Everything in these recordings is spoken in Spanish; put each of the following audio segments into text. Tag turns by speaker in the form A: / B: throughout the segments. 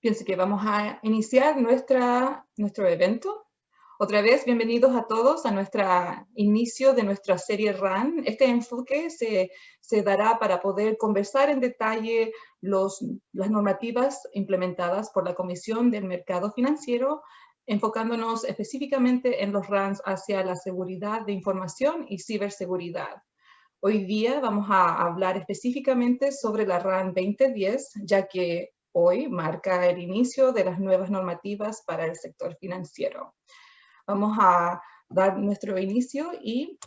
A: Pienso que vamos a iniciar nuestro evento. Otra vez, bienvenidos a todos a nuestro inicio de nuestra serie RAN. Este enfoque se dará para poder conversar en detalle las normativas implementadas por la Comisión del Mercado Financiero, enfocándonos específicamente en los RANs hacia la seguridad de información y ciberseguridad. Hoy día vamos a hablar específicamente sobre la RAN 2010, ya que hoy marca el inicio de las nuevas normativas para el sector financiero. Vamos a dar nuestro inicio y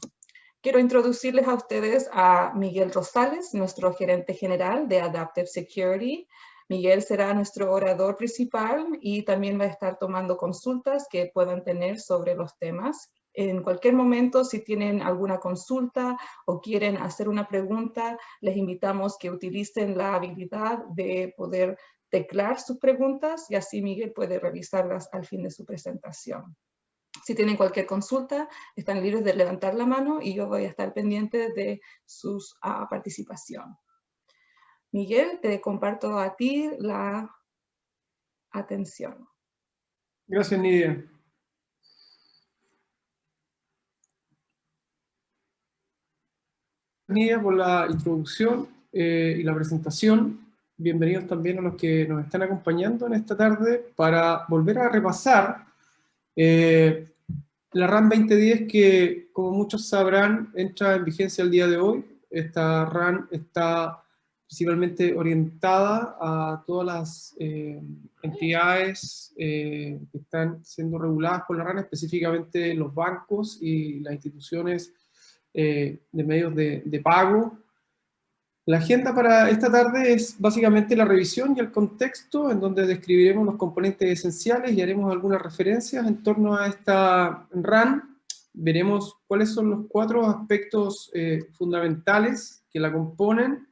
A: quiero introducirles a ustedes a Miguel Rosales, nuestro gerente general de Adaptive Security. Miguel será nuestro orador principal y también va a estar tomando consultas que puedan tener sobre los temas. En cualquier momento, si tienen alguna consulta o quieren hacer una pregunta, les invitamos que utilicen la habilidad de poder teclar sus preguntas y así Miguel puede revisarlas al fin de su presentación. Si tienen cualquier consulta, están libres de levantar la mano y yo voy a estar pendiente de su participación. Miguel, te comparto a ti la atención.
B: Gracias, Nidia. Nidia, por la introducción y la presentación. Bienvenidos también a los que nos están acompañando en esta tarde para volver a repasar la RAN 2010 que, como muchos sabrán, entra en vigencia el día de hoy. Esta RAN está principalmente orientada a todas las entidades que están siendo reguladas por la RAN, específicamente los bancos y las instituciones de medios de pago. La agenda para esta tarde es básicamente la revisión y el contexto, en donde describiremos los componentes esenciales y haremos algunas referencias en torno a esta RAN. Veremos cuáles son los 4 aspectos fundamentales que la componen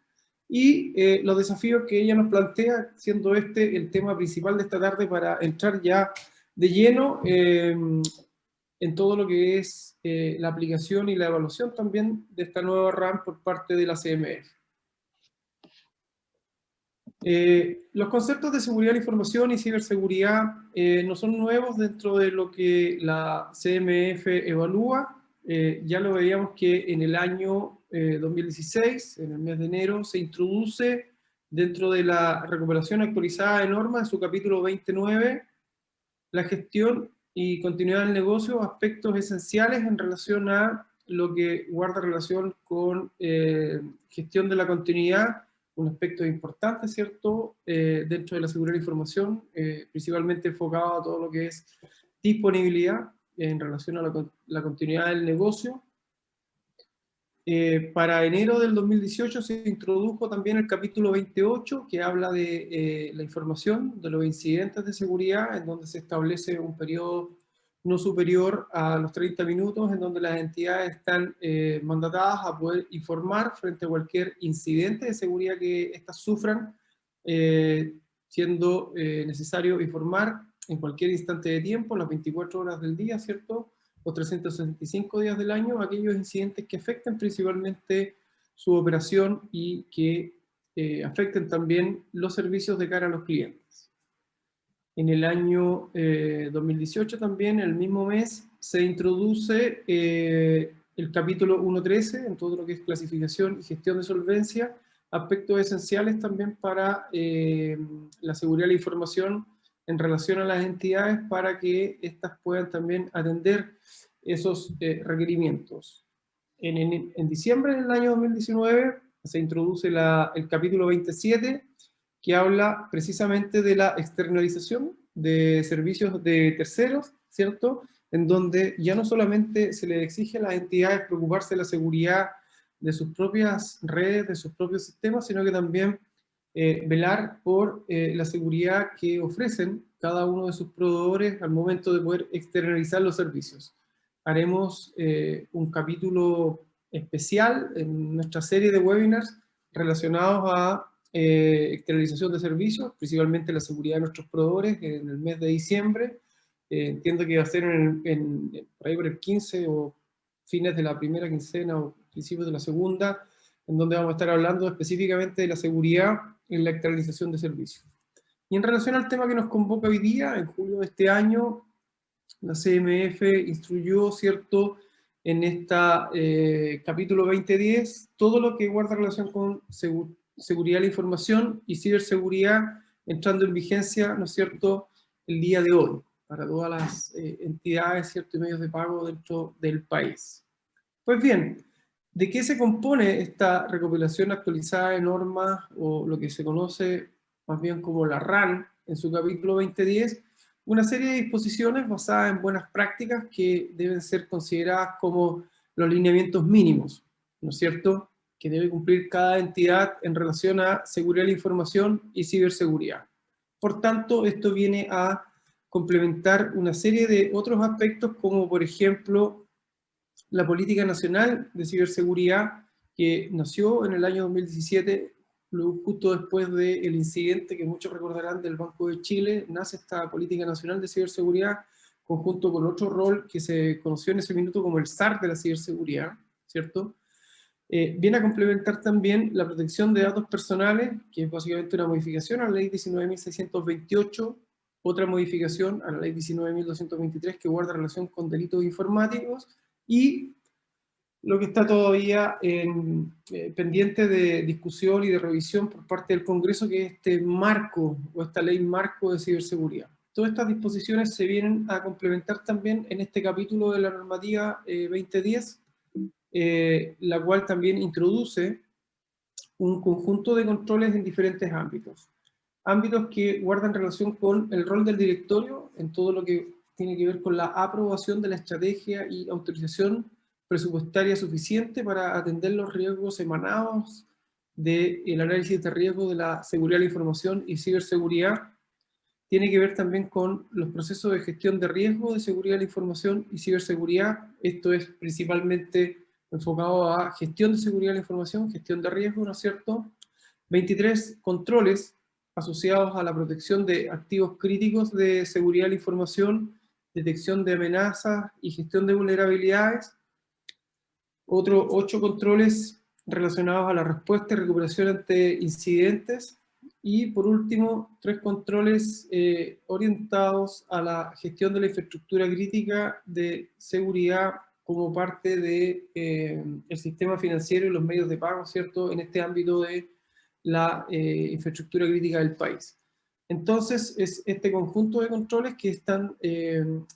B: y los desafíos que ella nos plantea, siendo este el tema principal de esta tarde para entrar ya de lleno en todo lo que es la aplicación y la evaluación también de esta nueva RAN por parte de la CMF. Los conceptos de seguridad de la información y ciberseguridad no son nuevos dentro de lo que la CMF evalúa. Ya lo veíamos que en el año 2016, en el mes de enero, se introduce dentro de la recuperación actualizada de normas, en su capítulo 29, la gestión y continuidad del negocio, aspectos esenciales en relación a lo que guarda relación con gestión de la continuidad, un aspecto importante, ¿cierto?, dentro de la seguridad de la información, principalmente enfocado a todo lo que es disponibilidad en relación a la continuidad del negocio. Para enero del 2018 se introdujo también el capítulo 28, que habla de la información de los incidentes de seguridad, en donde se establece un periodo no superior a los 30 minutos, en donde las entidades están mandatadas a poder informar frente a cualquier incidente de seguridad que éstas sufran, siendo necesario informar en cualquier instante de tiempo, las 24 horas del día, ¿cierto?, o 365 días del año, aquellos incidentes que afecten principalmente su operación y que afecten también los servicios de cara a los clientes. En el año 2018 también, en el mismo mes, se introduce el capítulo 1.13 en todo lo que es clasificación y gestión de solvencia, aspectos esenciales también para la seguridad de la información en relación a las entidades para que éstas puedan también atender esos requerimientos. En diciembre del año 2019 se introduce el capítulo 27, que habla precisamente de la externalización de servicios de terceros, ¿cierto?, en donde ya no solamente se le exige a las entidades preocuparse de la seguridad de sus propias redes, de sus propios sistemas, sino que también velar por la seguridad que ofrecen cada uno de sus proveedores al momento de poder externalizar los servicios. Haremos un capítulo especial en nuestra serie de webinars relacionados a externalización de servicios, principalmente la seguridad de nuestros proveedores en el mes de diciembre. Entiendo que va a ser por ahí por el 15 o fines de la primera quincena o principios de la segunda, en donde vamos a estar hablando específicamente de la seguridad en la externalización de servicios. Y en relación al tema que nos convoca hoy día, en julio de este año, la CMF instruyó, ¿cierto?, en esta capítulo 2010, todo lo que guarda relación con seguridad de la información y ciberseguridad, entrando en vigencia, ¿no es cierto?, el día de hoy, para todas las entidades, ¿cierto?, y medios de pago dentro del país. Pues bien, ¿de qué se compone esta recopilación actualizada de normas, o lo que se conoce más bien como la RAN, en su capítulo 2010? Una serie de disposiciones basadas en buenas prácticas que deben ser consideradas como los lineamientos mínimos, ¿no es cierto?, que debe cumplir cada entidad en relación a seguridad de la información y ciberseguridad. Por tanto, esto viene a complementar una serie de otros aspectos, como por ejemplo la Política Nacional de Ciberseguridad, que nació en el año 2017, justo después del incidente que muchos recordarán del Banco de Chile. Nace esta Política Nacional de Ciberseguridad, conjunto con otro rol que se conoció en ese minuto como el SAR de la ciberseguridad, ¿cierto? Viene a complementar también la protección de datos personales, que es básicamente una modificación a la ley 19.628, otra modificación a la ley 19.223 que guarda relación con delitos informáticos, y lo que está todavía pendiente de discusión y de revisión por parte del Congreso, que es este marco, o esta ley marco de ciberseguridad. Todas estas disposiciones se vienen a complementar también en este capítulo de la normativa 2010, la cual también introduce un conjunto de controles en diferentes ámbitos. Ámbitos que guardan relación con el rol del directorio en todo lo que tiene que ver con la aprobación de la estrategia y autorización presupuestaria suficiente para atender los riesgos emanados del análisis de riesgo de la seguridad de la información y ciberseguridad. Tiene que ver también con los procesos de gestión de riesgo de seguridad de la información y ciberseguridad. Esto es principalmente enfocado a gestión de seguridad de la información, gestión de riesgo, ¿no es cierto? 23 controles asociados a la protección de activos críticos de seguridad de la información, detección de amenazas y gestión de vulnerabilidades. Otros 8 controles relacionados a la respuesta y recuperación ante incidentes. Y por último, 3 controles orientados a la gestión de la infraestructura crítica de seguridad como parte del sistema financiero y los medios de pago, ¿cierto?, en este ámbito de la infraestructura crítica del país. Entonces, es este conjunto de controles que están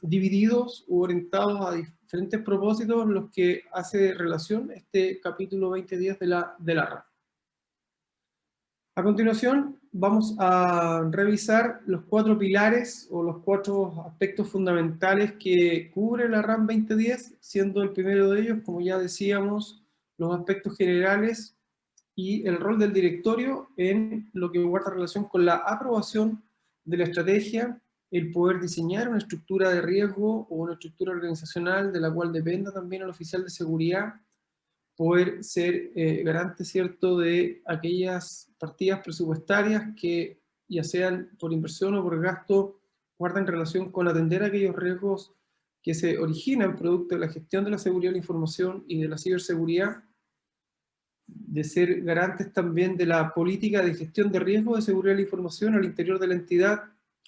B: divididos u orientados a diferentes propósitos los que hace relación este capítulo 2010 de la RAN. A continuación, vamos a revisar los 4 pilares o los 4 aspectos fundamentales que cubre la RAN 2010, siendo el primero de ellos, como ya decíamos, los aspectos generales y el rol del directorio en lo que guarda relación con la aprobación de la estrategia, el poder diseñar una estructura de riesgo o una estructura organizacional de la cual dependa también el oficial de seguridad, poder ser garante, ¿cierto?, de aquellas partidas presupuestarias que, ya sean por inversión o por gasto, guardan relación con atender aquellos riesgos que se originan producto de la gestión de la seguridad de la información y de la ciberseguridad, de ser garantes también de la política de gestión de riesgo de seguridad de la información al interior de la entidad,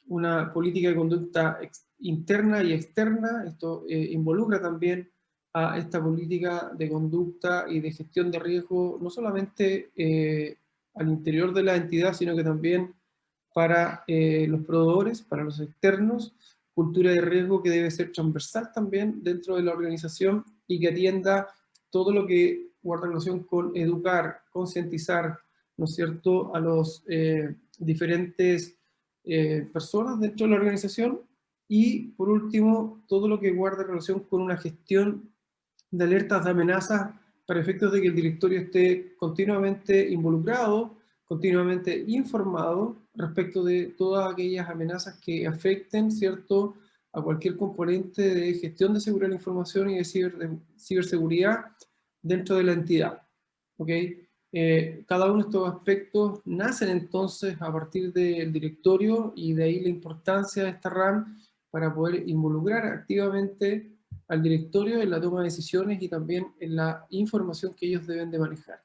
B: una política de conducta interna y externa. Esto involucra también a esta política de conducta y de gestión de riesgo, no solamente al interior de la entidad, sino que también para los proveedores, para los externos, cultura de riesgo que debe ser transversal también dentro de la organización y que atienda todo lo que guarda relación con educar, concientizar, ¿no es cierto?, a los diferentes personas dentro de la organización. Y por último, todo lo que guarda relación con una gestión de alertas de amenazas para efectos de que el directorio esté continuamente involucrado, continuamente informado respecto de todas aquellas amenazas que afecten, ¿cierto?, a cualquier componente de gestión de seguridad de la información y de ciberseguridad dentro de la entidad. ¿Okay? Cada uno de estos aspectos nacen entonces a partir del directorio, y de ahí la importancia de esta RAN para poder involucrar activamente al directorio en la toma de decisiones y también en la información que ellos deben de manejar.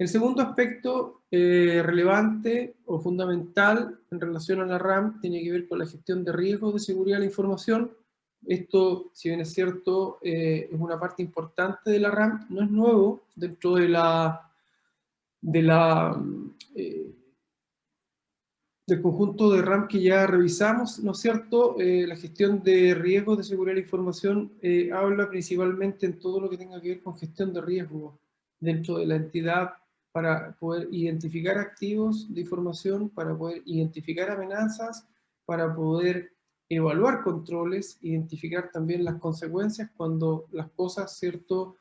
B: El segundo aspecto relevante o fundamental en relación a la RAM tiene que ver con la gestión de riesgos de seguridad de la información. Esto, si bien es cierto, es una parte importante de la RAM, no es nuevo dentro eh, del conjunto de RAM que ya revisamos, ¿no es cierto? La gestión de riesgos de seguridad de la información habla principalmente en todo lo que tenga que ver con gestión de riesgos dentro de la entidad para poder identificar activos de información, para poder identificar amenazas, para poder evaluar controles, identificar también las consecuencias cuando las cosas, ¿cierto?,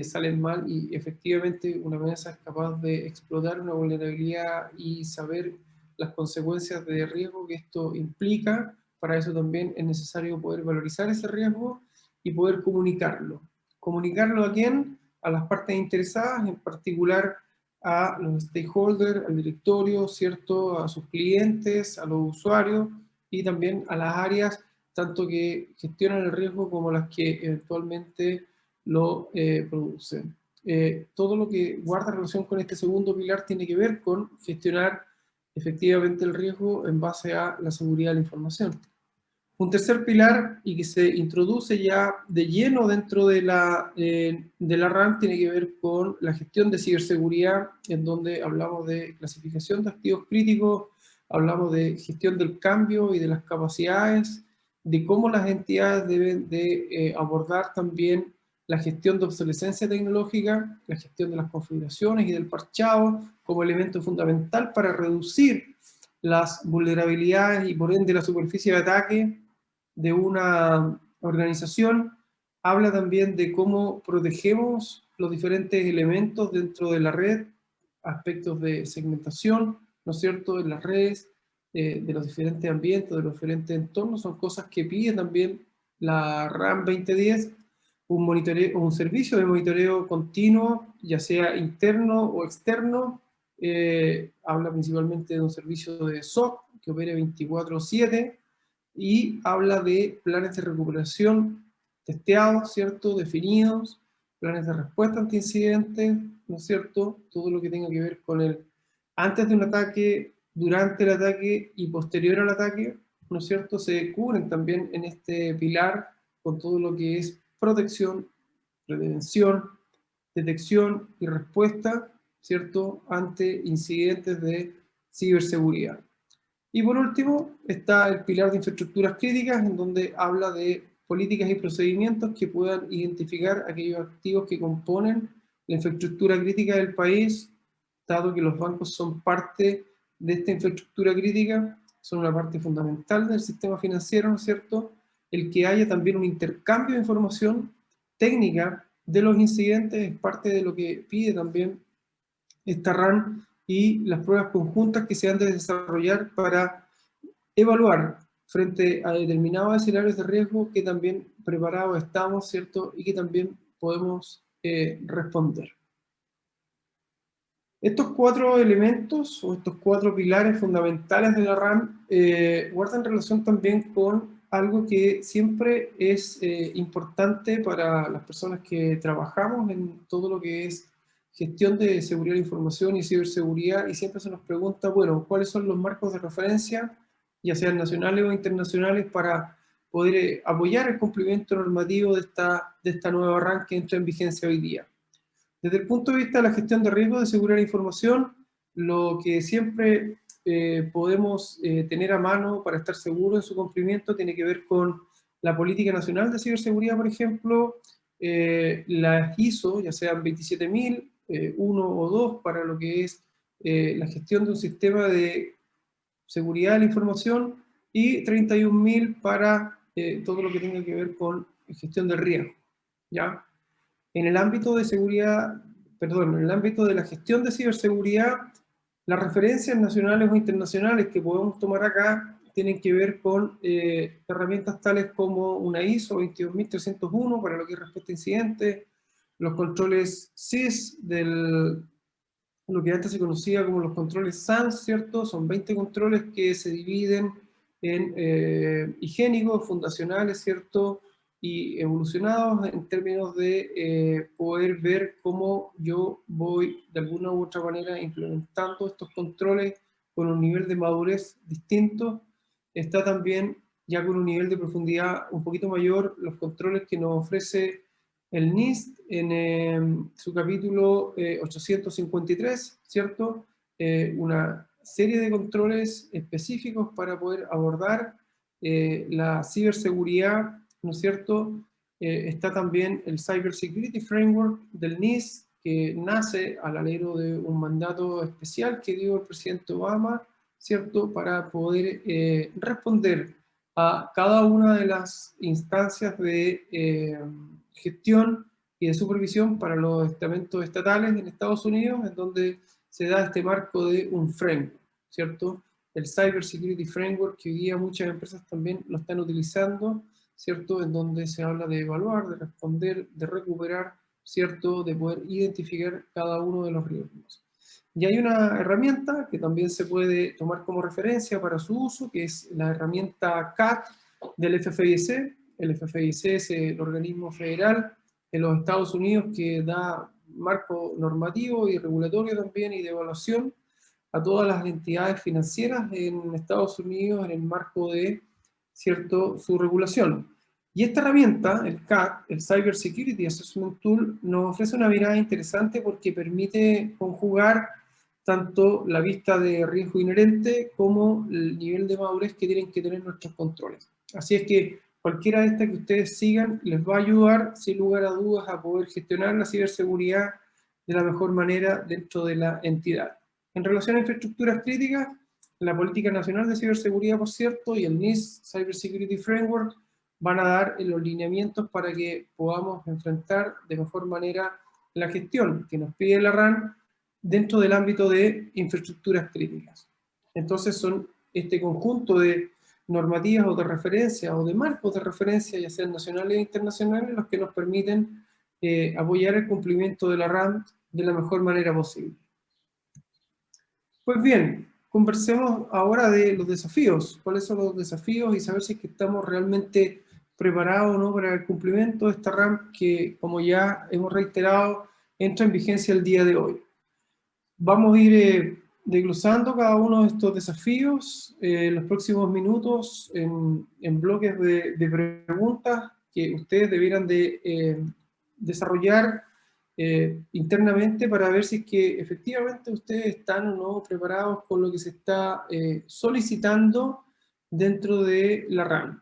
B: salen mal y efectivamente una amenaza es capaz de explotar una vulnerabilidad y saber las consecuencias de riesgo que esto implica. Para eso también es necesario poder valorizar ese riesgo y poder comunicarlo. ¿Comunicarlo a quién? A las partes interesadas, en particular a los stakeholders, al directorio, ¿cierto?, a sus clientes, a los usuarios y también a las áreas, tanto que gestionan el riesgo como las que eventualmente lo producen. Todo lo que guarda relación con este segundo pilar tiene que ver con gestionar efectivamente el riesgo en base a la seguridad de la información. Un tercer pilar, y que se introduce ya de lleno dentro de la RAM, tiene que ver con la gestión de ciberseguridad, en donde hablamos de clasificación de activos críticos, hablamos de gestión del cambio y de las capacidades, de cómo las entidades deben de abordar también la gestión de obsolescencia tecnológica, la gestión de las configuraciones y del parchado como elemento fundamental para reducir las vulnerabilidades y por ende la superficie de ataque de una organización. Habla también de cómo protegemos los diferentes elementos dentro de la red, aspectos de segmentación, ¿no es cierto?, en las redes, de los diferentes ambientes, de los diferentes entornos, son cosas que pide también la RAM 2010, un monitoreo, un servicio de monitoreo continuo, ya sea interno o externo. Habla principalmente de un servicio de SOC que opere 24/7 y habla de planes de recuperación testeados, ¿cierto?, definidos, planes de respuesta ante incidentes, ¿no es cierto?, todo lo que tenga que ver con el antes de un ataque, durante el ataque y posterior al ataque, ¿no es cierto?, se cubren también en este pilar con todo lo que es protección, prevención, detección y respuesta, ¿cierto?, ante incidentes de ciberseguridad. Y por último está el pilar de infraestructuras críticas, en donde habla de políticas y procedimientos que puedan identificar aquellos activos que componen la infraestructura crítica del país, dado que los bancos son parte de esta infraestructura crítica, son una parte fundamental del sistema financiero, ¿no es cierto? El que haya también un intercambio de información técnica de los incidentes es parte de lo que pide también esta RAN y las pruebas conjuntas que se han de desarrollar para evaluar frente a determinados escenarios de riesgo que también preparados estamos, ¿cierto? Y que también podemos responder. Estos cuatro elementos o estos cuatro pilares fundamentales de la RAM guardan relación también con algo que siempre es importante para las personas que trabajamos en todo lo que es gestión de seguridad de información y ciberseguridad, y siempre se nos pregunta, bueno, ¿cuáles son los marcos de referencia, ya sean nacionales o internacionales, para poder apoyar el cumplimiento normativo de esta nueva RAN que entra en vigencia hoy día? Desde el punto de vista de la gestión de riesgos de seguridad de la información, lo que siempre podemos tener a mano para estar seguros en su cumplimiento tiene que ver con la Política Nacional de Ciberseguridad, por ejemplo, las ISO, ya sean 27000, 1 o 2, para lo que es la gestión de un sistema de seguridad de la información, y 31000 para todo lo que tenga que ver con gestión del riesgo, ¿ya? En el ámbito de seguridad, perdón, en el ámbito de la gestión de ciberseguridad, las referencias nacionales o internacionales que podemos tomar acá tienen que ver con herramientas tales como una ISO 22301 para lo que es respuesta a incidentes, los controles CIS lo que antes se conocía como los controles SANS, ¿cierto? Son 20 controles que se dividen en higiénicos, fundacionales, ¿cierto?, y evolucionados en términos de poder ver cómo yo voy de alguna u otra manera implementando estos controles con un nivel de madurez distinto. Está también ya con un nivel de profundidad un poquito mayor los controles que nos ofrece el NIST en su capítulo 853, ¿cierto? Una serie de controles específicos para poder abordar la ciberseguridad, ¿no es cierto? Está también el Cyber Security Framework del NIST, que nace al alero de un mandato especial que dio el presidente Obama, ¿cierto? Para poder responder a cada una de las instancias de gestión y de supervisión para los estamentos estatales en Estados Unidos, en donde se da este marco de un framework, ¿cierto? El Cyber Security Framework, que hoy día muchas empresas también lo están utilizando, ¿cierto? En donde se habla de evaluar, de responder, de recuperar, ¿cierto? De poder identificar cada uno de los riesgos. Y hay una herramienta que también se puede tomar como referencia para su uso, que es la herramienta CAT del FFIC. El FFIC es el organismo federal en los Estados Unidos que da marco normativo y regulatorio también y de evaluación a todas las entidades financieras en Estados Unidos en el marco de, ¿cierto?, su regulación. Y esta herramienta, el CAT, el Cyber Security Assessment Tool, nos ofrece una mirada interesante porque permite conjugar tanto la vista de riesgo inherente como el nivel de madurez que tienen que tener nuestros controles. Así es que cualquiera de estas que ustedes sigan les va a ayudar, sin lugar a dudas, a poder gestionar la ciberseguridad de la mejor manera dentro de la entidad. En relación a infraestructuras críticas, la Política Nacional de Ciberseguridad, por cierto, y el NIST Cyber Security Framework van a dar los lineamientos para que podamos enfrentar de mejor manera la gestión que nos pide la RAN dentro del ámbito de infraestructuras críticas. Entonces son este conjunto de normativas o de referencia o de marcos de referencia, ya sean nacionales e internacionales, los que nos permiten apoyar el cumplimiento de la RAN de la mejor manera posible. Pues bien, conversemos ahora de los desafíos. ¿Cuáles son los desafíos? Y saber si es que estamos realmente preparados o no para el cumplimiento de esta RAM que, como ya hemos reiterado, entra en vigencia el día de hoy. Vamos a ir desglosando cada uno de estos desafíos en los próximos minutos en bloques de preguntas que ustedes debieran de desarrollar internamente para ver si es que efectivamente ustedes están o no preparados con lo que se está solicitando dentro de la RAM.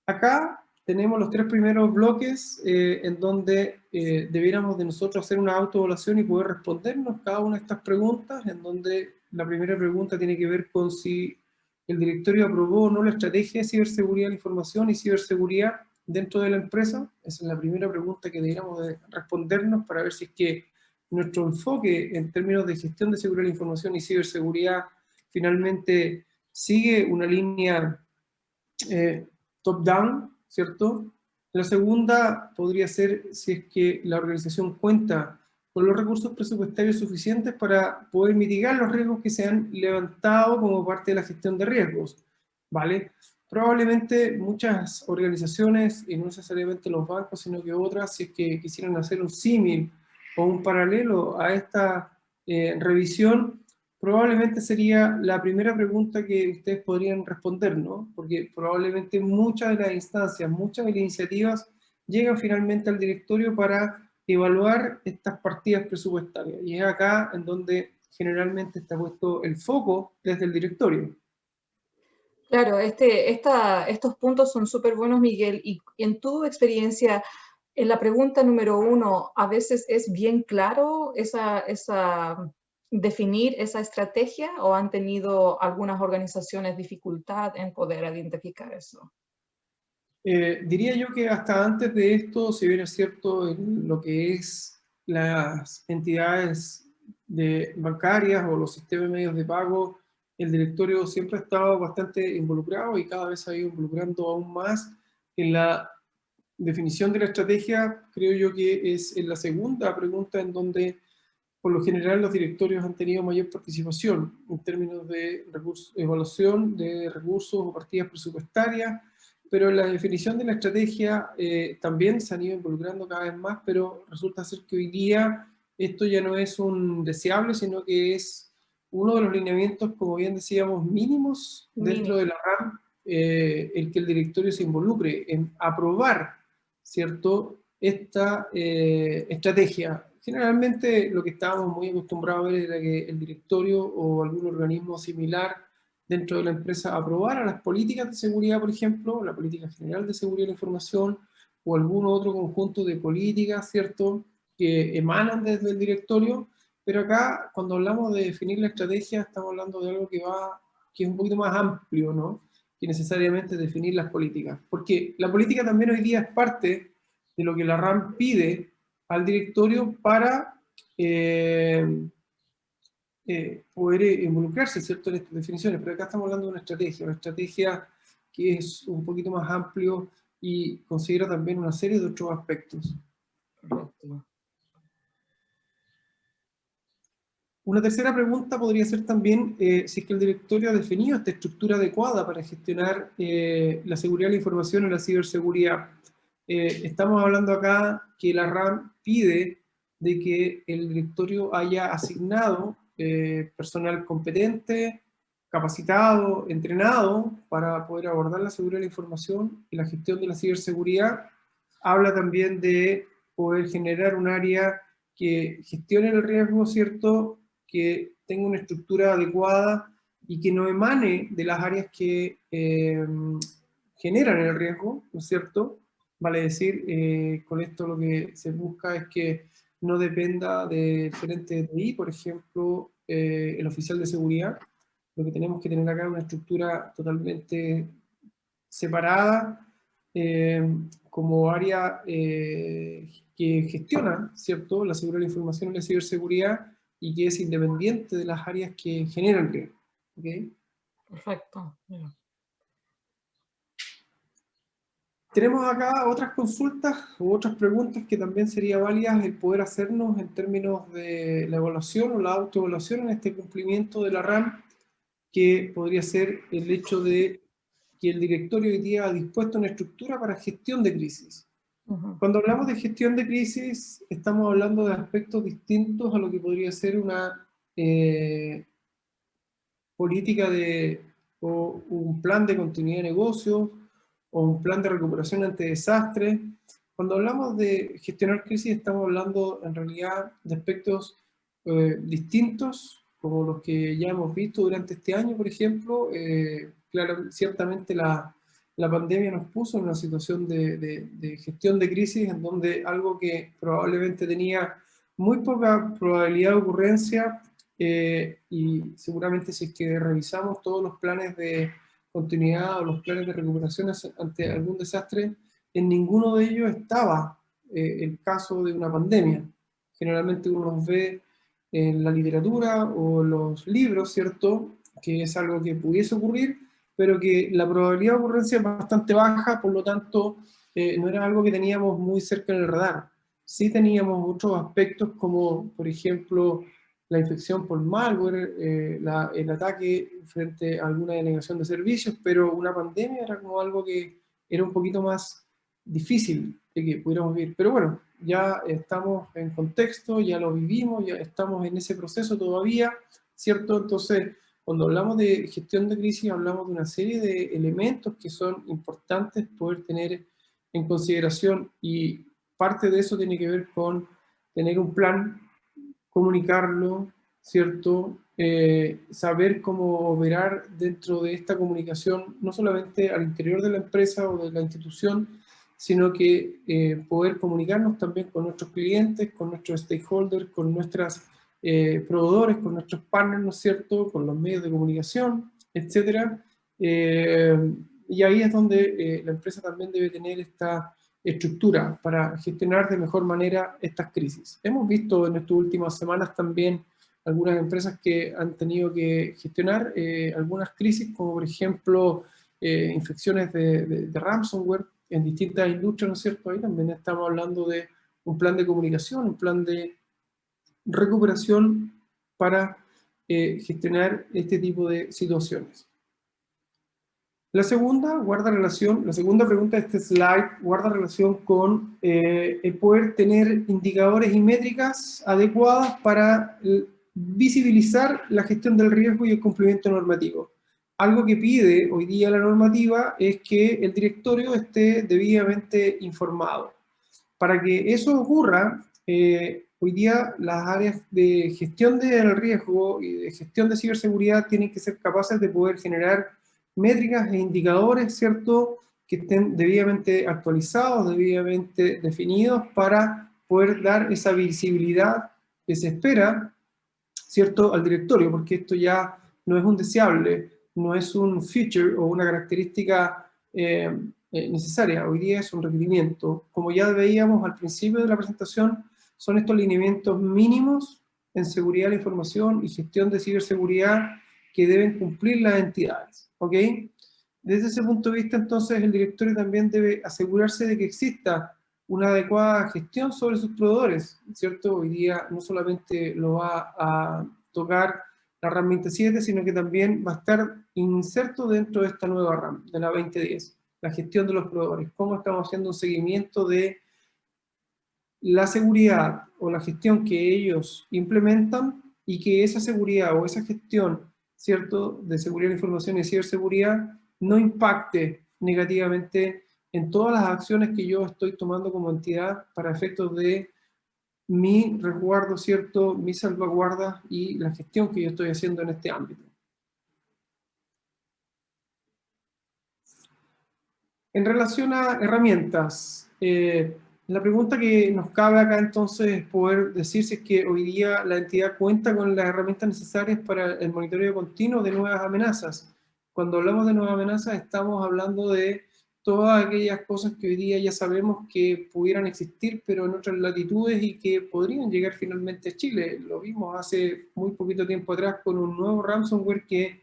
B: Acá tenemos los tres primeros bloques en donde debiéramos de nosotros hacer una autoevaluación y poder respondernos cada una de estas preguntas, en donde la primera pregunta tiene que ver con si el directorio aprobó o no la estrategia de ciberseguridad de la información y ciberseguridad dentro de la empresa. Esa es la primera pregunta que deberíamos de respondernos para ver si es que nuestro enfoque en términos de gestión de seguridad de la información y ciberseguridad finalmente sigue una línea top-down, ¿cierto? La segunda podría ser si es que la organización cuenta con los recursos presupuestarios suficientes para poder mitigar los riesgos que se han levantado como parte de la gestión de riesgos, ¿vale? Probablemente muchas organizaciones, y no necesariamente los bancos, sino que otras, si es que quisieran hacer un símil o un paralelo a esta revisión, probablemente sería la primera pregunta que ustedes podrían responder, ¿no? Porque probablemente muchas de las instancias, muchas de las iniciativas llegan finalmente al directorio para evaluar estas partidas presupuestarias. Y es acá en donde generalmente está puesto el foco desde el directorio.
A: Claro, estos puntos son súper buenos, Miguel. Y en tu experiencia, en la pregunta número 1, ¿a veces es bien claro definir esa estrategia o han tenido algunas organizaciones dificultad en poder identificar eso?
B: Diría yo que hasta antes de esto, si bien es cierto, en lo que es las entidades bancarias o los sistemas de medios de pago, el directorio siempre ha estado bastante involucrado y cada vez se ha ido involucrando aún más en la definición de la estrategia. Creo yo que es en la segunda pregunta en donde por lo general los directorios han tenido mayor participación en términos de evaluación de recursos o partidas presupuestarias pero en la definición de la estrategia también se han ido involucrando cada vez más, pero resulta ser que hoy día esto ya no es un deseable, sino que es uno de los lineamientos, como bien decíamos, mínimos dentro de la RAM, el que el directorio se involucre en aprobar, ¿cierto?, esta estrategia. Generalmente lo que estábamos muy acostumbrados a ver era que el directorio o algún organismo similar dentro de la empresa aprobara las políticas de seguridad, por ejemplo, la política general de seguridad de la información o algún otro conjunto de políticas, ¿cierto?, que emanan desde el directorio, pero acá cuando hablamos de definir la estrategia estamos hablando de algo que es un poquito más amplio, ¿no?, que necesariamente definir las políticas, porque la política también hoy día es parte de lo que la RAM pide al directorio para poder involucrarse, ¿cierto?, en estas definiciones, pero acá estamos hablando de una estrategia que es un poquito más amplio y considera también una serie de otros aspectos.
A: Correcto.
B: Una tercera pregunta podría ser también si es que el directorio ha definido esta estructura adecuada para gestionar la seguridad de la información y la ciberseguridad. Estamos hablando acá que la RAM pide de que el directorio haya asignado personal competente, capacitado, entrenado para poder abordar la seguridad de la información y la gestión de la ciberseguridad. Habla también de poder generar un área que gestione el riesgo, ¿cierto?, que tenga una estructura adecuada y que no emane de las áreas que generan el riesgo, ¿no es cierto? Vale decir, con esto lo que se busca es que no dependa del gerente de TI, por ejemplo, el oficial de seguridad. Lo que tenemos que tener acá es una estructura totalmente separada, como área que gestiona, ¿cierto?, la seguridad de la información y la ciberseguridad, y que es independiente de las áreas que generan riesgo. ¿Okay?
A: Perfecto.
B: Tenemos acá otras consultas u otras preguntas que también sería válidas el poder hacernos en términos de la evaluación o la autoevaluación en este cumplimiento de la RAM, que podría ser el hecho de que el directorio hoy día ha dispuesto una estructura para gestión de crisis. Cuando hablamos de gestión de crisis, estamos hablando de aspectos distintos a lo que podría ser una política o un plan de continuidad de negocio o un plan de recuperación ante desastres. Cuando hablamos de gestionar crisis, estamos hablando en realidad de aspectos distintos, como los que ya hemos visto durante este año, por ejemplo. Claro, ciertamente la pandemia nos puso en una situación de gestión de crisis, en donde algo que probablemente tenía muy poca probabilidad de ocurrencia, y seguramente si es que revisamos todos los planes de continuidad o los planes de recuperación ante algún desastre, en ninguno de ellos estaba el caso de una pandemia. Generalmente uno los ve en la literatura o en los libros, ¿cierto?, que es algo que pudiese ocurrir, pero que la probabilidad de ocurrencia es bastante baja, por lo tanto no era algo que teníamos muy cerca en el radar. Sí teníamos otros aspectos como, por ejemplo, la infección por malware, el ataque frente a alguna denegación de servicios, pero una pandemia era como algo que era un poquito más difícil de que pudiéramos vivir. Pero bueno, ya estamos en contexto, ya lo vivimos, ya estamos en ese proceso todavía, ¿cierto? Entonces, cuando hablamos de gestión de crisis, hablamos de una serie de elementos que son importantes poder tener en consideración, y parte de eso tiene que ver con tener un plan, comunicarlo, ¿cierto? Saber cómo operar dentro de esta comunicación, no solamente al interior de la empresa o de la institución, sino que poder comunicarnos también con nuestros clientes, con nuestros stakeholders, con nuestros proveedores, con nuestros partners, ¿no es cierto?, con los medios de comunicación, etcétera. Y ahí es donde la empresa también debe tener esta estructura para gestionar de mejor manera estas crisis. Hemos visto en estas últimas semanas también algunas empresas que han tenido que gestionar algunas crisis, como por ejemplo infecciones de ransomware en distintas industrias, ¿no es cierto? Ahí también estamos hablando de un plan de comunicación, un plan de recuperación para gestionar este tipo de situaciones. La segunda pregunta de este slide guarda relación con el poder tener indicadores y métricas adecuadas para visibilizar la gestión del riesgo y el cumplimiento normativo. Algo que pide hoy día la normativa es que el directorio esté debidamente informado. Para que eso ocurra, hoy día las áreas de gestión del riesgo y de gestión de ciberseguridad tienen que ser capaces de poder generar métricas e indicadores, ¿cierto?, que estén debidamente actualizados, debidamente definidos para poder dar esa visibilidad que se espera, ¿cierto?, al directorio, porque esto ya no es un deseable, no es un feature o una característica necesaria, hoy día es un requerimiento. Como ya veíamos al principio de la presentación, son estos lineamientos mínimos en seguridad de la información y gestión de ciberseguridad que deben cumplir las entidades, ¿ok? Desde ese punto de vista, entonces, el directorio también debe asegurarse de que exista una adecuada gestión sobre sus proveedores, ¿cierto? Hoy día no solamente lo va a tocar la RAM 27, sino que también va a estar inserto dentro de esta nueva RAM, de la 2010, la gestión de los proveedores. Cómo estamos haciendo un seguimiento de la seguridad o la gestión que ellos implementan y que esa seguridad o esa gestión, ¿cierto?, de seguridad de la información y ciberseguridad no impacte negativamente en todas las acciones que yo estoy tomando como entidad para efectos de mi resguardo, ¿cierto?, mi salvaguarda y la gestión que yo estoy haciendo en este ámbito. En relación a herramientas, la pregunta que nos cabe acá entonces es poder decir si es que hoy día la entidad cuenta con las herramientas necesarias para el monitoreo continuo de nuevas amenazas. Cuando hablamos de nuevas amenazas estamos hablando de todas aquellas cosas que hoy día ya sabemos que pudieran existir, pero en otras latitudes y que podrían llegar finalmente a Chile. Lo vimos hace muy poquito tiempo atrás con un nuevo ransomware que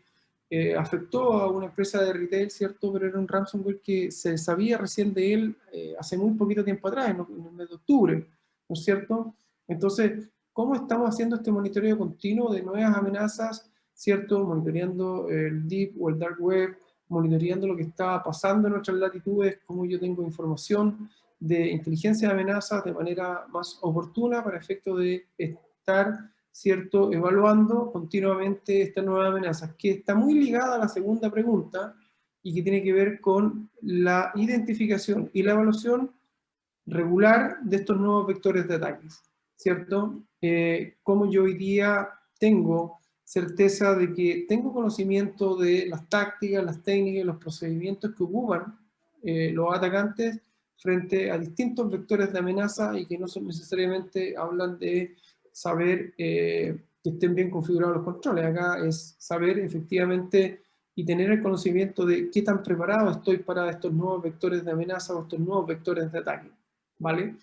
B: afectó a una empresa de retail, ¿cierto? Pero era un ransomware que se sabía recién de él hace muy poquito tiempo atrás, en el mes de octubre, ¿no es cierto? Entonces, ¿cómo estamos haciendo este monitoreo continuo de nuevas amenazas, ¿cierto? Monitoreando el Deep o el Dark Web, monitoreando lo que está pasando en otras latitudes, cómo yo tengo información de inteligencia de amenazas de manera más oportuna para efecto de estar, ¿cierto?, evaluando continuamente estas nuevas amenazas, que está muy ligada a la segunda pregunta y que tiene que ver con la identificación y la evaluación regular de estos nuevos vectores de ataques, ¿cierto? Como yo hoy día tengo certeza de que tengo conocimiento de las tácticas, las técnicas, los procedimientos que ocupan los atacantes frente a distintos vectores de amenaza y que no son necesariamente hablan de saber que estén bien configurados los controles. Acá es saber efectivamente y tener el conocimiento de qué tan preparado estoy para estos nuevos vectores de amenaza o estos nuevos vectores de ataque, ¿vale?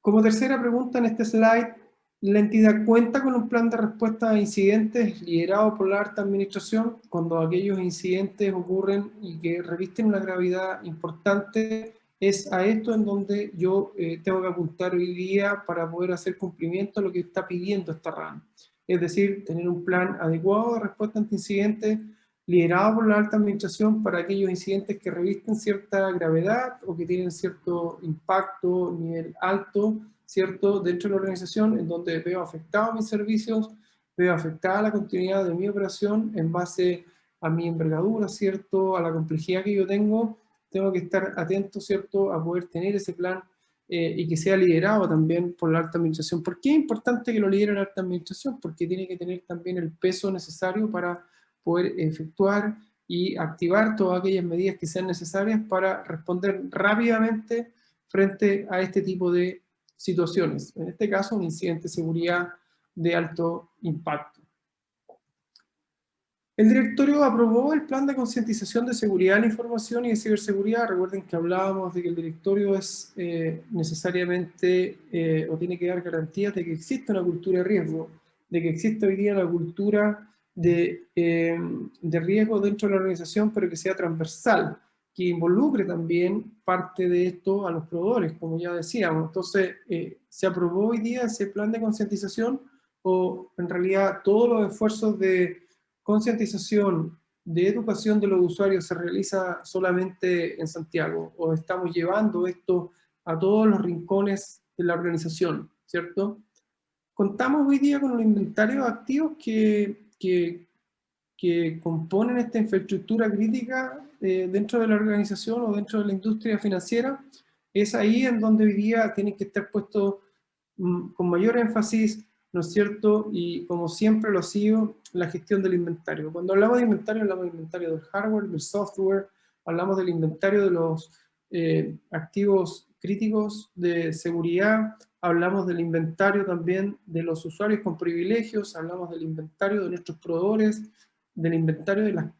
B: Como tercera pregunta en este slide, ¿la entidad cuenta con un plan de respuesta a incidentes liderado por la alta administración? Cuando aquellos incidentes ocurren y que revisten una gravedad importante, es a esto en donde yo tengo que apuntar hoy día para poder hacer cumplimiento a lo que está pidiendo esta RAM. Es decir, tener un plan adecuado de respuesta ante incidentes liderado por la alta administración para aquellos incidentes que revisten cierta gravedad o que tienen cierto impacto, nivel alto, ¿cierto?, dentro de la organización, en donde veo afectados mis servicios, veo afectada la continuidad de mi operación en base a mi envergadura, ¿cierto?, a la complejidad que yo tengo que estar atento, ¿cierto?, a poder tener ese plan y que sea liderado también por la alta administración. ¿Por qué es importante que lo lidere la alta administración? Porque tiene que tener también el peso necesario para poder efectuar y activar todas aquellas medidas que sean necesarias para responder rápidamente frente a este tipo de situaciones. En este caso, un incidente de seguridad de alto impacto. El directorio aprobó el plan de concientización de seguridad de la información y de ciberseguridad. Recuerden que hablábamos de que el directorio es necesariamente o tiene que dar garantías de que existe una cultura de riesgo, de que existe hoy día una cultura de riesgo dentro de la organización, pero que sea transversal, que involucre también parte de esto a los proveedores, como ya decíamos. Entonces, ¿se aprobó hoy día ese plan de concientización o en realidad todos los esfuerzos de concientización de educación de los usuarios se realiza solamente en Santiago, o estamos llevando esto a todos los rincones de la organización, ¿cierto? Contamos hoy día con un inventario de activos que componen esta infraestructura crítica dentro de la organización o dentro de la industria financiera. Es ahí en donde hoy día tienen que estar puestos con mayor énfasis, ¿no es cierto? Y como siempre lo ha sido, la gestión del inventario. Cuando hablamos de inventario, hablamos del inventario del hardware, del software, hablamos del inventario de los activos críticos de seguridad, hablamos del inventario también de los usuarios con privilegios, hablamos del inventario de nuestros proveedores, del inventario de la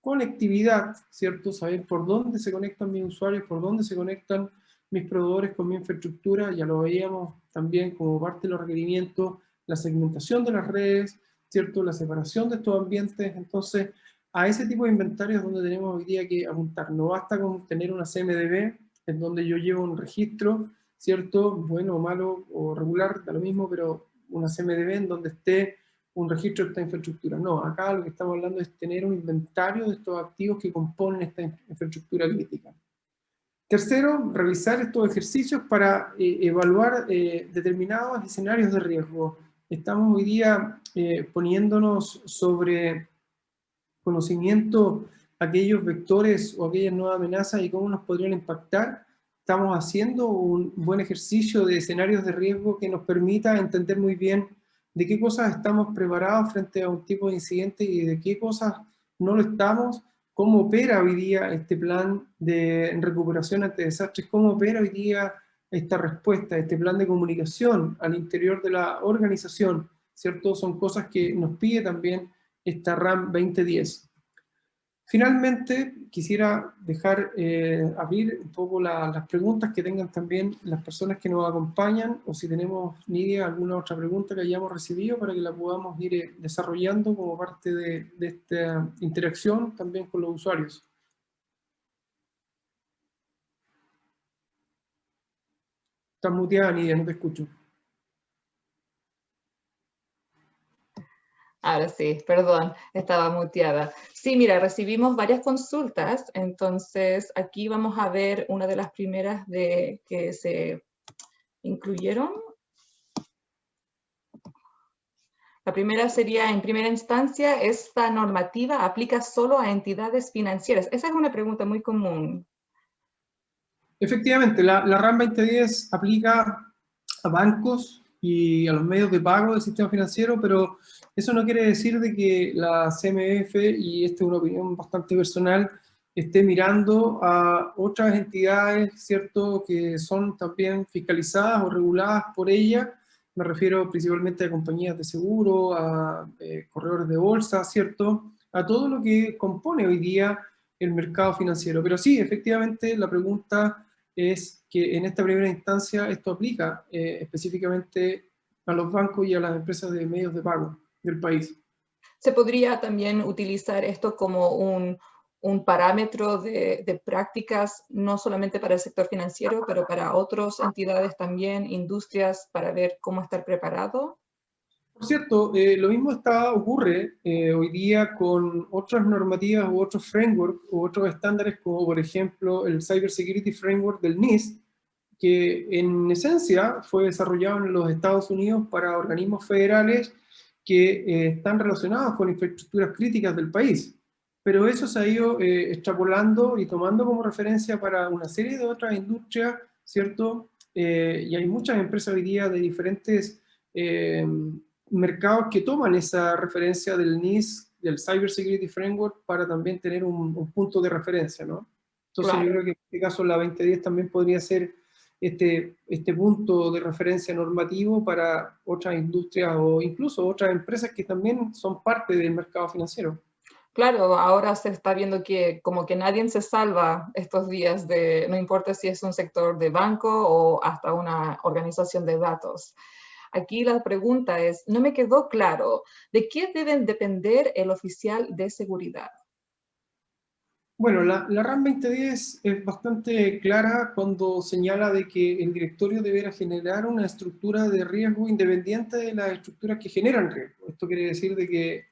B: conectividad, ¿cierto? Saber por dónde se conectan mis usuarios, por dónde se conectan mis proveedores con mi infraestructura, ya lo veíamos también como parte de los requerimientos, la segmentación de las redes, ¿cierto? La separación de estos ambientes. Entonces, a ese tipo de inventarios es donde tenemos hoy día que apuntar. No basta con tener una CMDB en donde yo llevo un registro, ¿cierto? Bueno o malo o regular, da lo mismo, pero una CMDB en donde esté un registro de esta infraestructura. No, acá lo que estamos hablando es tener un inventario de estos activos que componen esta infraestructura crítica. Tercero, realizar estos ejercicios para evaluar determinados escenarios de riesgo. Estamos hoy día poniéndonos sobre conocimiento aquellos vectores o aquellas nuevas amenazas y cómo nos podrían impactar. Estamos haciendo un buen ejercicio de escenarios de riesgo que nos permita entender muy bien de qué cosas estamos preparados frente a un tipo de incidente y de qué cosas no lo estamos, cómo opera hoy día este plan de recuperación ante desastres, cómo opera hoy día esta respuesta, este plan de comunicación al interior de la organización, ¿cierto? Son cosas que nos pide también esta RAM 2010. Finalmente, quisiera dejar abrir un poco las preguntas que tengan también las personas que nos acompañan, o si tenemos, Nidia, alguna otra pregunta que hayamos recibido para que la podamos ir desarrollando como parte de esta interacción también con los usuarios. Estás muteada, Nidia, no te escucho.
A: Ahora sí, perdón, estaba muteada. Sí, mira, recibimos varias consultas, entonces aquí vamos a ver una de las primeras que se incluyeron. La primera sería, en primera instancia, ¿esta normativa aplica solo a entidades financieras? Esa es una pregunta muy común.
B: Efectivamente, la RAM 2010 aplica a bancos y a los medios de pago del sistema financiero, pero eso no quiere decir de que la CMF, y esta es una opinión bastante personal, esté mirando a otras entidades, ¿cierto?, que son también fiscalizadas o reguladas por ella. Me refiero principalmente a compañías de seguro, a corredores de bolsa, ¿cierto?, a todo lo que compone hoy día el mercado financiero. Pero sí, efectivamente, la pregunta es que en esta primera instancia esto aplica específicamente a los bancos y a las empresas de medios de pago del país.
A: ¿Se podría también utilizar esto como un parámetro de prácticas, no solamente para el sector financiero, pero para otras entidades también, industrias, para ver cómo estar preparado?
B: Por cierto, lo mismo ocurre hoy día con otras normativas u otros frameworks u otros estándares, como por ejemplo el Cyber Security Framework del NIST, que en esencia fue desarrollado en los Estados Unidos para organismos federales que están relacionados con infraestructuras críticas del país. Pero eso se ha ido extrapolando y tomando como referencia para una serie de otras industrias, ¿cierto? Y hay muchas empresas hoy día de diferentes mercados que toman esa referencia del NIST, del Cyber Security Framework, para también tener un punto de referencia, ¿no? Entonces
A: Claro.
B: yo creo que en este caso la 2010 también podría ser este punto de referencia normativo para otras industrias o incluso otras empresas que también son parte del mercado financiero.
A: Claro, ahora se está viendo que como que nadie se salva estos días no importa si es un sector de banco o hasta una organización de datos. Aquí la pregunta es, no me quedó claro, ¿de qué deben depender el oficial de seguridad?
B: Bueno, la RAM 2010 es bastante clara cuando señala de que el directorio deberá generar una estructura de riesgo independiente de las estructuras que generan riesgo. Esto quiere decir de que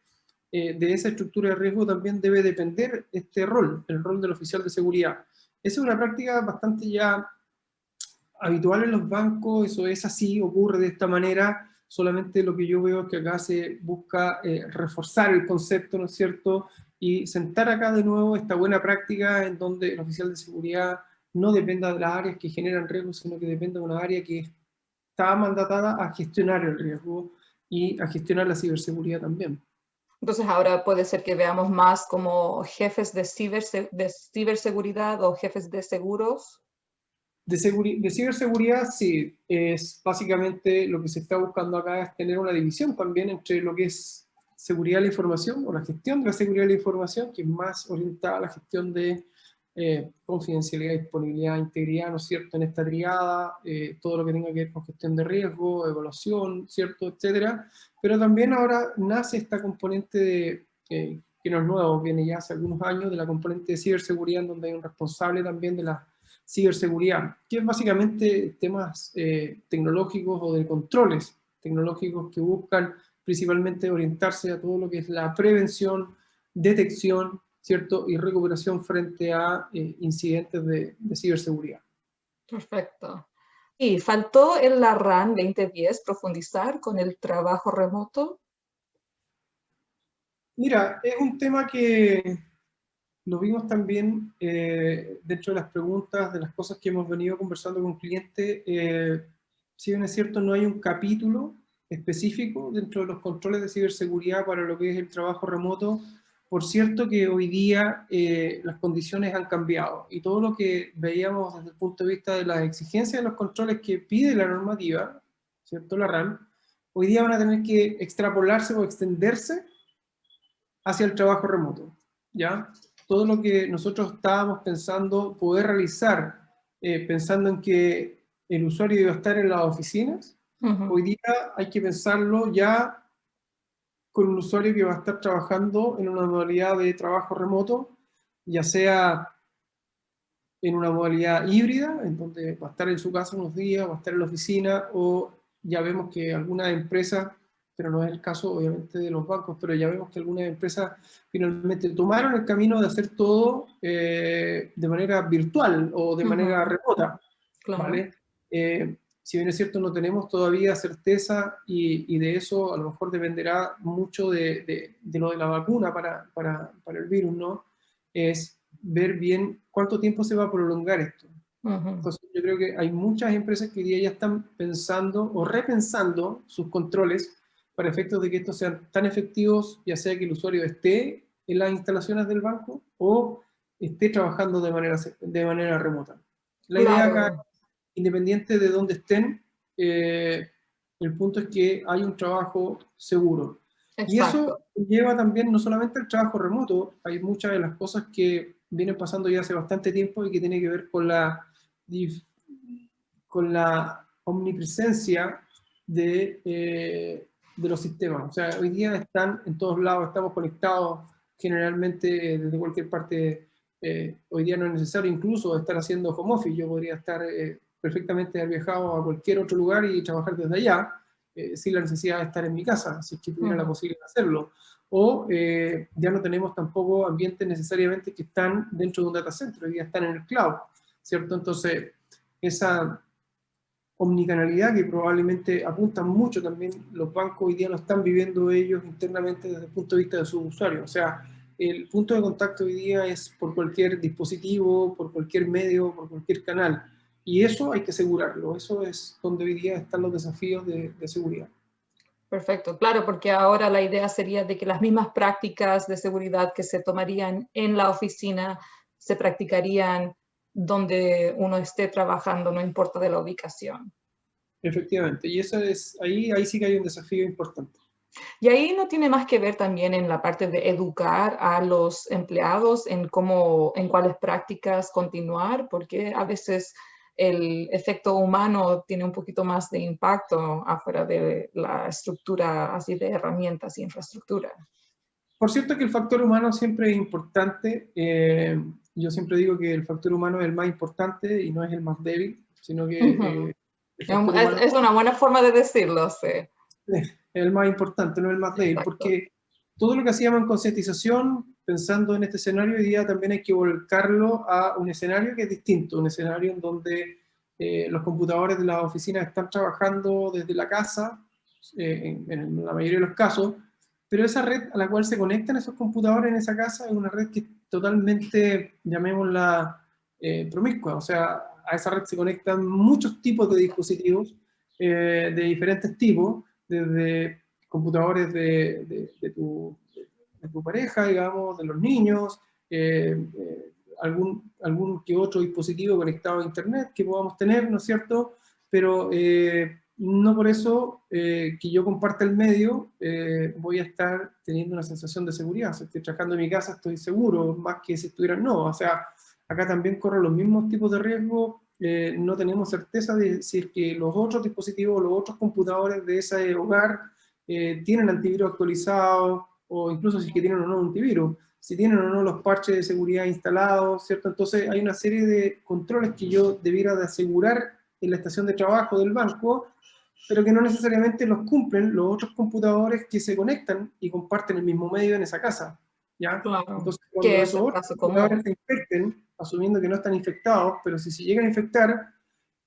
B: de esa estructura de riesgo también debe depender este rol, el rol del oficial de seguridad. Esa es una práctica bastante ya habitual en los bancos, eso es así, ocurre de esta manera, solamente lo que yo veo es que acá se busca reforzar el concepto, ¿no es cierto?, y sentar acá de nuevo esta buena práctica en donde el oficial de seguridad no dependa de las áreas que generan riesgo, sino que dependa de una área que está mandatada a gestionar el riesgo y a gestionar la ciberseguridad también.
A: Entonces ahora puede ser que veamos más como jefes de ciberseguridad o jefes de seguros.
B: De ciberseguridad, sí, es básicamente lo que se está buscando acá es tener una división también entre lo que es seguridad de la información o la gestión de la seguridad de la información, que es más orientada a la gestión de confidencialidad, disponibilidad, integridad, ¿no es cierto?, en esta triada, todo lo que tenga que ver con gestión de riesgo, evaluación, ¿cierto?, etcétera. Pero también ahora nace esta componente de, que no es nuevo, viene ya hace algunos años, de la componente de ciberseguridad, en donde hay un responsable también de la ciberseguridad, que es básicamente temas tecnológicos o de controles tecnológicos que buscan principalmente orientarse a todo lo que es la prevención, detección, ¿cierto?, y recuperación frente a incidentes de ciberseguridad.
A: Perfecto. Y faltó en la RAN 2010 profundizar con el trabajo remoto.
B: Mira, es un tema que lo vimos también dentro de las preguntas, de las cosas que hemos venido conversando con clientes. Si bien es cierto, no hay un capítulo específico dentro de los controles de ciberseguridad para lo que es el trabajo remoto. Por cierto que hoy día las condiciones han cambiado y todo lo que veíamos desde el punto de vista de las exigencias de los controles que pide la normativa, ¿cierto?, la RAN, hoy día van a tener que extrapolarse o extenderse hacia el trabajo remoto, ¿ya? Todo lo que nosotros estábamos pensando poder realizar, pensando en que el usuario iba a estar en las oficinas, hoy día hay que pensarlo ya con un usuario que va a estar trabajando en una modalidad de trabajo remoto, ya sea en una modalidad híbrida, en donde va a estar en su casa unos días, va a estar en la oficina, o ya vemos que algunas empresas, pero no es el caso obviamente de los bancos, pero ya vemos que algunas empresas finalmente tomaron el camino de hacer todo de manera virtual o de manera remota,
A: Claro.
B: ¿vale? Si bien es cierto, no tenemos todavía certeza y de eso a lo mejor dependerá mucho de lo de la vacuna para el virus, ¿no? Es ver bien cuánto tiempo se va a prolongar esto. Entonces yo creo que hay muchas empresas que hoy día ya están pensando o repensando sus controles para efectos de que estos sean tan efectivos, ya sea que el usuario esté en las instalaciones del banco o esté trabajando de manera remota. La idea acá,
A: Claro,
B: independiente de dónde estén, el punto es que hay un trabajo seguro. Y eso
A: exacto.
B: lleva también no solamente al trabajo remoto, hay muchas de las cosas que vienen pasando ya hace bastante tiempo y que tiene que ver con la omnipresencia de los sistemas. O sea, hoy día están en todos lados, estamos conectados generalmente desde cualquier parte. Hoy día no es necesario incluso estar haciendo home office, yo podría estar perfectamente haber viajado a cualquier otro lugar y trabajar desde allá, sin la necesidad de estar en mi casa, si es que tuviera la posibilidad de hacerlo. O ya no tenemos tampoco ambientes necesariamente que están dentro de un data center, hoy día están en el cloud, ¿cierto? Entonces, esa omnicanalidad que probablemente apuntan mucho también los bancos hoy día lo están viviendo ellos internamente desde el punto de vista de sus usuarios. O sea, el punto de contacto hoy día es por cualquier dispositivo, por cualquier medio, por cualquier canal. Y eso hay que asegurarlo. Eso es donde hoy día están los desafíos de seguridad.
A: Perfecto, claro, porque ahora la idea sería de que las mismas prácticas de seguridad que se tomarían en la oficina se practicarían donde uno esté trabajando, no importa de la ubicación.
B: Efectivamente. Y eso es, ahí sí que hay un desafío importante.
A: Y ahí no tiene más que ver también en la parte de educar a los empleados en cómo, en cuáles prácticas continuar, porque a veces el efecto humano tiene un poquito más de impacto afuera de la estructura así de herramientas y infraestructura.
B: Por cierto que el factor humano siempre es importante. Yo siempre digo que el factor humano es el más importante y no es el más débil, sino que el factor humano
A: Es una buena forma de decirlo, sí.
B: es el más importante, no el más débil,
A: Exacto.
B: porque todo lo que hacíamos en concientización, pensando en este escenario, hoy día también hay que volcarlo a un escenario que es distinto, un escenario en donde los computadores de las oficinas están trabajando desde la casa, en la mayoría de los casos, pero esa red a la cual se conectan esos computadores en esa casa es una red que es totalmente, llamémosla, promiscua. O sea, a esa red se conectan muchos tipos de dispositivos de diferentes tipos, desde computadores de tu pareja, digamos, de los niños, algún que otro dispositivo conectado a internet que podamos tener, ¿no es cierto? Pero no por eso que yo comparta el medio voy a estar teniendo una sensación de seguridad. Si estoy trabajando en mi casa estoy seguro, más que si estuviera no. O sea, acá también corro los mismos tipos de riesgo. No tenemos certeza de decir que los otros dispositivos, los otros computadores de ese hogar tienen antivirus actualizado, o incluso si es que tienen o no un antivirus, si tienen o no los parches de seguridad instalados, ¿cierto? Entonces hay una serie de controles que yo debiera de asegurar en la estación de trabajo del banco, pero que no necesariamente los cumplen los otros computadores que se conectan y comparten el mismo medio en esa casa, ¿ya?
A: Claro,
B: Entonces cuando
A: que es
B: esos
A: el
B: otros
A: caso
B: computadores
A: común.
B: se infecten, asumiendo que no están infectados, pero si se llegan a infectar,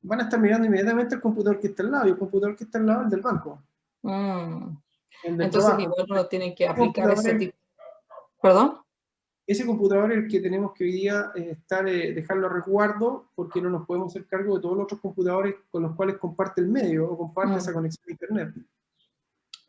B: van a estar mirando inmediatamente el computador que está al lado, y el computador que está al lado es el del banco,
A: Mm.
B: el del
A: Entonces
B: trabajo.
A: igual uno tiene que
B: Ese
A: aplicar
B: computador
A: ese
B: es
A: tipo. ¿Perdón?
B: Ese computador es el que tenemos que hoy día dejarlo a resguardo, porque no nos podemos hacer cargo de todos los otros computadores con los cuales comparte el medio o comparte esa
A: Mm.
B: conexión a internet.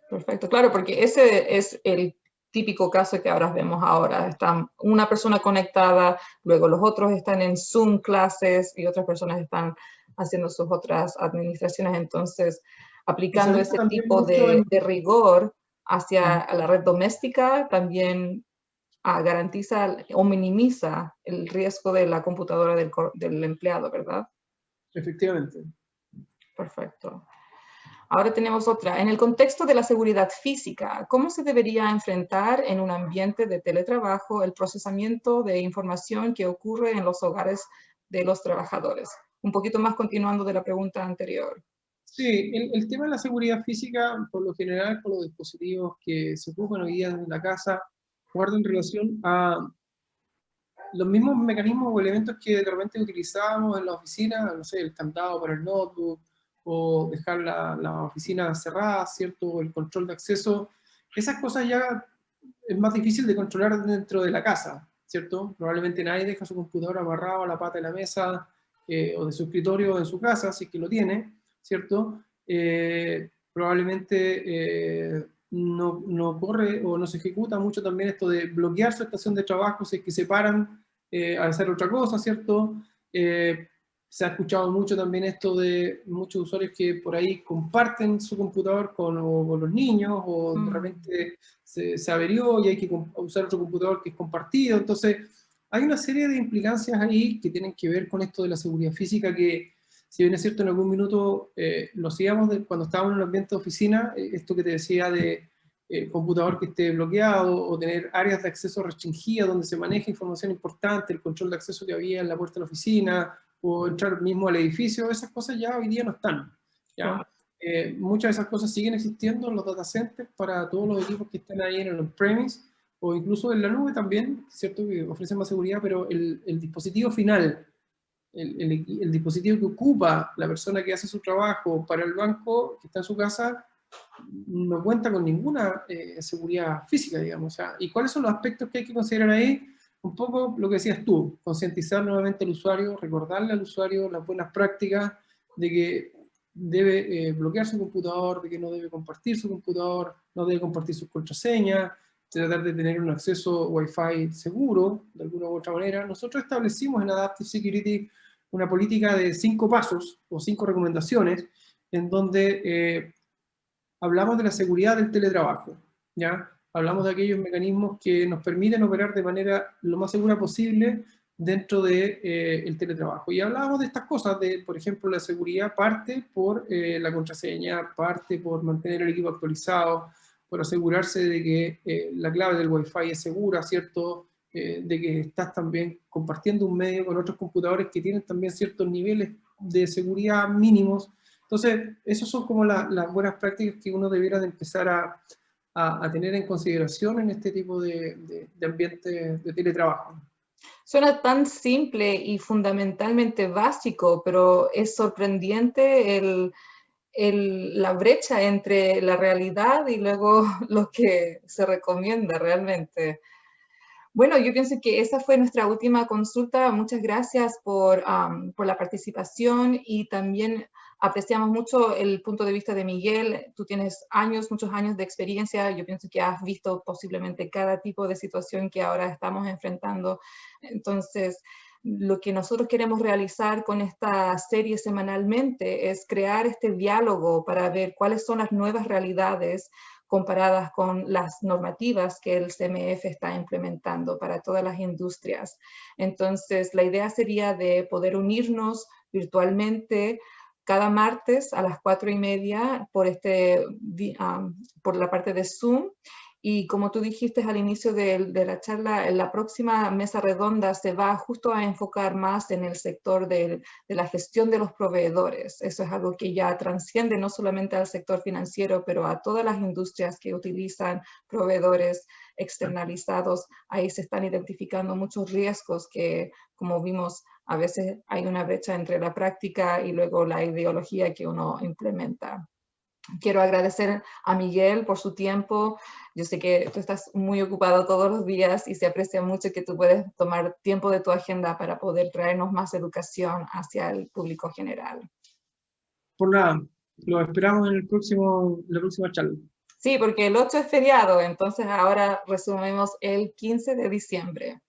A: Perfecto, claro, porque ese es el típico caso que ahora vemos ahora. Está una persona conectada, luego los otros están en Zoom clases y otras personas están haciendo sus otras administraciones. Entonces,
B: Y se
A: aplicando
B: nota
A: ese
B: también
A: tipo
B: mucho
A: de rigor
B: mm,
A: hacia la red doméstica, también garantiza o minimiza el riesgo de la computadora del empleado, ¿verdad?
B: efectivamente.
A: Perfecto. Ahora tenemos otra. En el contexto de la seguridad física, ¿cómo se debería enfrentar en un ambiente de teletrabajo el procesamiento de información que ocurre en los hogares de los trabajadores? Un poquito más continuando de la pregunta anterior.
B: Sí, el tema de la seguridad física, por lo general, con los dispositivos que se ocupan hoy día en la casa, guarda en relación a los mismos mecanismos o elementos que de repente utilizábamos en la oficina, no sé, el candado para el notebook, o dejar la oficina cerrada, ¿cierto? El control de acceso. Esas cosas ya es más difícil de controlar dentro de la casa, ¿cierto? Probablemente nadie deja su computador amarrado a la pata de la mesa o de su escritorio en su casa, si es que lo tiene, ¿cierto? Probablemente no corre o no se ejecuta mucho también esto de bloquear su estación de trabajo si es que se paran a hacer otra cosa, ¿cierto? Se ha escuchado mucho también esto de muchos usuarios que por ahí comparten su computador con los niños, o de repente se averió y hay que usar otro computador que es compartido. Entonces, hay una serie de implicancias ahí que tienen que ver con esto de la seguridad física que, si bien es cierto, en algún minuto lo hacíamos cuando estábamos en un ambiente de oficina, esto que te decía de computador que esté bloqueado, o tener áreas de acceso restringidas donde se maneja información importante, el control de acceso que había en la puerta de la oficina, o entrar mismo al edificio, esas cosas ya hoy día no están. ¿Ya?
A: Claro.
B: Muchas de esas cosas siguen existiendo en los data centers para todos los equipos que están ahí en el on-premise, o incluso en la nube también, ¿cierto? Que ofrecen más seguridad, pero el dispositivo final, el dispositivo que ocupa la persona que hace su trabajo para el banco, que está en su casa, no cuenta con ninguna seguridad física, digamos. O sea, ¿y cuáles son los aspectos que hay que considerar ahí? Un poco lo que decías tú, concientizar nuevamente al usuario, recordarle al usuario las buenas prácticas de que debe bloquear su computador, de que no debe compartir su computador, no debe compartir sus contraseñas, tratar de tener un acceso Wi-Fi seguro, de alguna u otra manera. Nosotros establecimos en Adaptive Security una política de 5 pasos o 5 recomendaciones en donde hablamos de la seguridad del teletrabajo, ¿ya? Hablamos de aquellos mecanismos que nos permiten operar de manera lo más segura posible dentro de, el teletrabajo. Y hablábamos de estas cosas, de, por ejemplo, la seguridad parte por la contraseña, parte por mantener el equipo actualizado, por asegurarse de que la clave del Wi-Fi es segura, ¿cierto? De que estás también compartiendo un medio con otros computadores que tienen también ciertos niveles de seguridad mínimos. Entonces, esas son como las buenas prácticas que uno debiera de empezar a tener en consideración en este tipo de ambiente de teletrabajo?
A: Suena tan simple y fundamentalmente básico, pero es sorprendente la brecha entre la realidad y luego lo que se recomienda realmente. Bueno, yo pienso que esa fue nuestra última consulta. Muchas gracias por la participación y también apreciamos mucho el punto de vista de Miguel. Tú tienes muchos años de experiencia. Yo pienso que has visto posiblemente cada tipo de situación que ahora estamos enfrentando. Entonces, lo que nosotros queremos realizar con esta serie semanalmente es crear este diálogo para ver cuáles son las nuevas realidades comparadas con las normativas que el CMF está implementando para todas las industrias. Entonces, la idea sería de poder unirnos virtualmente cada martes a las 4:30 por la parte de Zoom. Y como tú dijiste al inicio de la charla, la próxima mesa redonda se va justo a enfocar más en el sector de la gestión de los proveedores. Eso es algo que ya transciende no solamente al sector financiero, pero a todas las industrias que utilizan proveedores externalizados. Ahí se están identificando muchos riesgos que, como vimos, a veces hay una brecha entre la práctica y luego la ideología que uno implementa. Quiero agradecer a Miguel por su tiempo. Yo sé que tú estás muy ocupado todos los días y se aprecia mucho que tú puedes tomar tiempo de tu agenda para poder traernos más educación hacia el público general.
B: Por nada, lo esperamos en la próxima charla.
A: Sí, porque el 8 es feriado, entonces ahora resumimos el 15 de diciembre.